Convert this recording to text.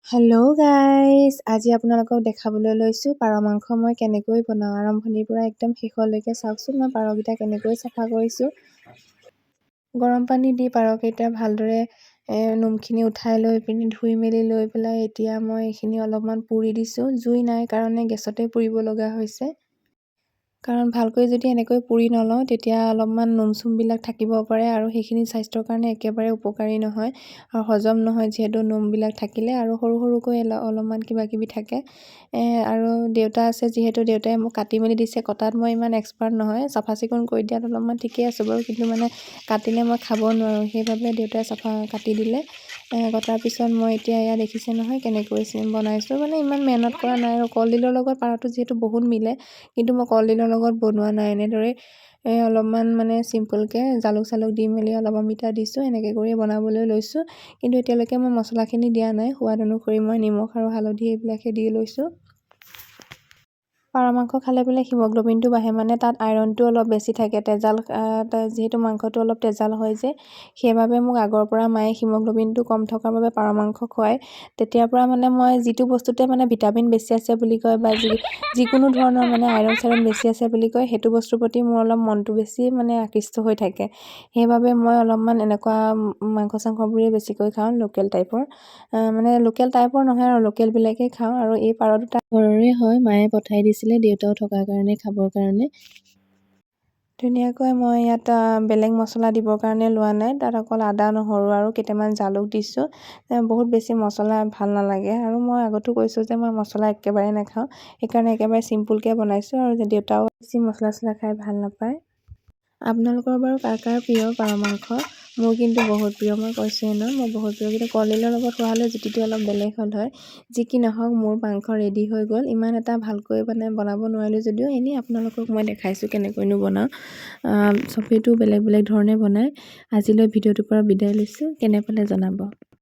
Hello' guys, আজি আপোনালোকক দেখাবলৈ লৈছোঁ পাৰ মাংস মই কেনেকৈ বনাওঁ। আৰম্ভণিৰ পৰা একদম শেষলৈকে চাওকচোন মই পাৰকেইটা কেনেকৈ চাফা কৰিছোঁ। গৰম পানী দি পাৰকেইটা ভালদৰে নোমখিনি উঠাই লৈ পিনি ধুই মেলি লৈ পেলাই এতিয়া মই এইখিনি অলপমান পুৰি দিছোঁ। জুই নাই কাৰণে গেছতে পুৰিব লগা হৈছে। কাৰণ ভালকৈ যদি এনেকৈ পুৰি নলওঁ তেতিয়া অলপমান নোম চুমবিলাক থাকিব পাৰে আৰু সেইখিনি স্বাস্থ্যৰ কাৰণে একেবাৰে উপকাৰী নহয় আৰু হজম নহয়, যিহেতু নোমবিলাক থাকিলে আৰু সৰু সৰুকৈ অলপমান কিবা কিবি থাকে। আৰু দেউতা আছে যিহেতু দেউতাই মোক কাটি মেলি দিছে। কটাত মই ইমান এক্সপাৰ্ট নহয়, চাফা চিকুণ কৰি দিয়াত অলপমান ঠিকেই আছোঁ বাৰু, কিন্তু মানে কাটিলে মই খাব নোৱাৰোঁ, সেইবাবে দেউতাই কাটি দিলে। কটাৰ পিছত মই এতিয়া এয়া দেখিছে নহয় কেনেকৈ বনাইছোঁ। মানে ইমান মেহনত কৰা নাই আৰু কলডিলৰ লগত পাৰটো যিহেতু বহুত মিলে, কিন্তু মই কলডিলৰ লগত বনোৱা নাই। এনেদৰে অলপমান মানে চিম্পুলকৈ জালুক চালুক দি মেলি অলপ অমিতা দিছোঁ, এনেকৈ কৰি বনাবলৈ লৈছোঁ। কিন্তু এতিয়ালৈকে মই মছলাখিনি দিয়া নাই, সোৱাদ অনুসৰি মই নিমখ আৰু হালধি এইবিলাকে দি লৈছোঁ। পাৰ মাংস খালে বোলে হিমগ্ল'বিনটো বাঢ়ে, মানে তাত আইৰণটো অলপ বেছি থাকে। যিহেতু মাংসটো অলপ তেজাল হয় যে, সেইবাবে মোক আগৰ পৰা মায়ে হিমগ্ল'বিনটো কম থকাৰ বাবে পাৰ মাংস খুৱায়। তেতিয়াৰ পৰা মানে মই যিটো বস্তুতে মানে ভিটামিন বেছি আছে বুলি কয় বা যিকোনো ধৰণৰ মানে আইৰণ চাইৰণ বেছি আছে বুলি কয়, সেইটো বস্তুৰ প্ৰতি মোৰ অলপ মনটো বেছি মানে আকৃষ্ট হৈ থাকে। সেইবাবে মই অলপমান এনেকুৱা মাংস চাংসবোৰেই বেছিকৈ খাওঁ, লোকেল টাইপৰ। মানে লোকেল টাইপৰ নহয় আৰু লোকেলবিলাকেই খাওঁ। আৰু এই পাৰ দুটা ঘৰৰে হয়, মায়ে পঠাই দিছিলে দেউতাও থকাৰ কাৰণে খাবৰ কাৰণে। ধুনীয়াকৈ মই ইয়াত বেলেগ মছলা দিবৰ কাৰণে লোৱা নাই, তাত অকল আদা নহৰু আৰু কেইটামান জালুক দিছোঁ। বহুত বেছি মছলা ভাল নালাগে আৰু মই আগতো কৈছোঁ যে মই মছলা একেবাৰে নাখাওঁ, সেইকাৰণে একেবাৰে চিম্পুলকৈ বনাইছোঁ। আৰু যে দেউতাও বেছি মছলা চছলা খাই ভাল নাপায়। আপোনালোকৰ বাৰু কাৰ কাৰ প্ৰিয় পাৰ মাংস? মোৰ কিন্তু বহুত প্ৰিয়, মই কৈছোঁৱে নহয় মোৰ বহুত প্ৰিয়। কিন্তু কলডিলৰ লগত হোৱা হ'লে জুতিটো অলপ বেলেগ হ'ল হয়। যি কি নহওক, মোৰ মাংস ৰেডি হৈ গ'ল। ইমান এটা ভালকৈ মানে বনাব নোৱাৰিলোঁ যদিও এনেই আপোনালোকক মই দেখাইছোঁ কেনেকৈনো বনাওঁ। চবেইতো বেলেগ বেলেগ ধৰণে বনায়। আজিলৈ ভিডিঅ'টোৰ পৰা বিদায় লৈছোঁ, কেনে পালে জনাব।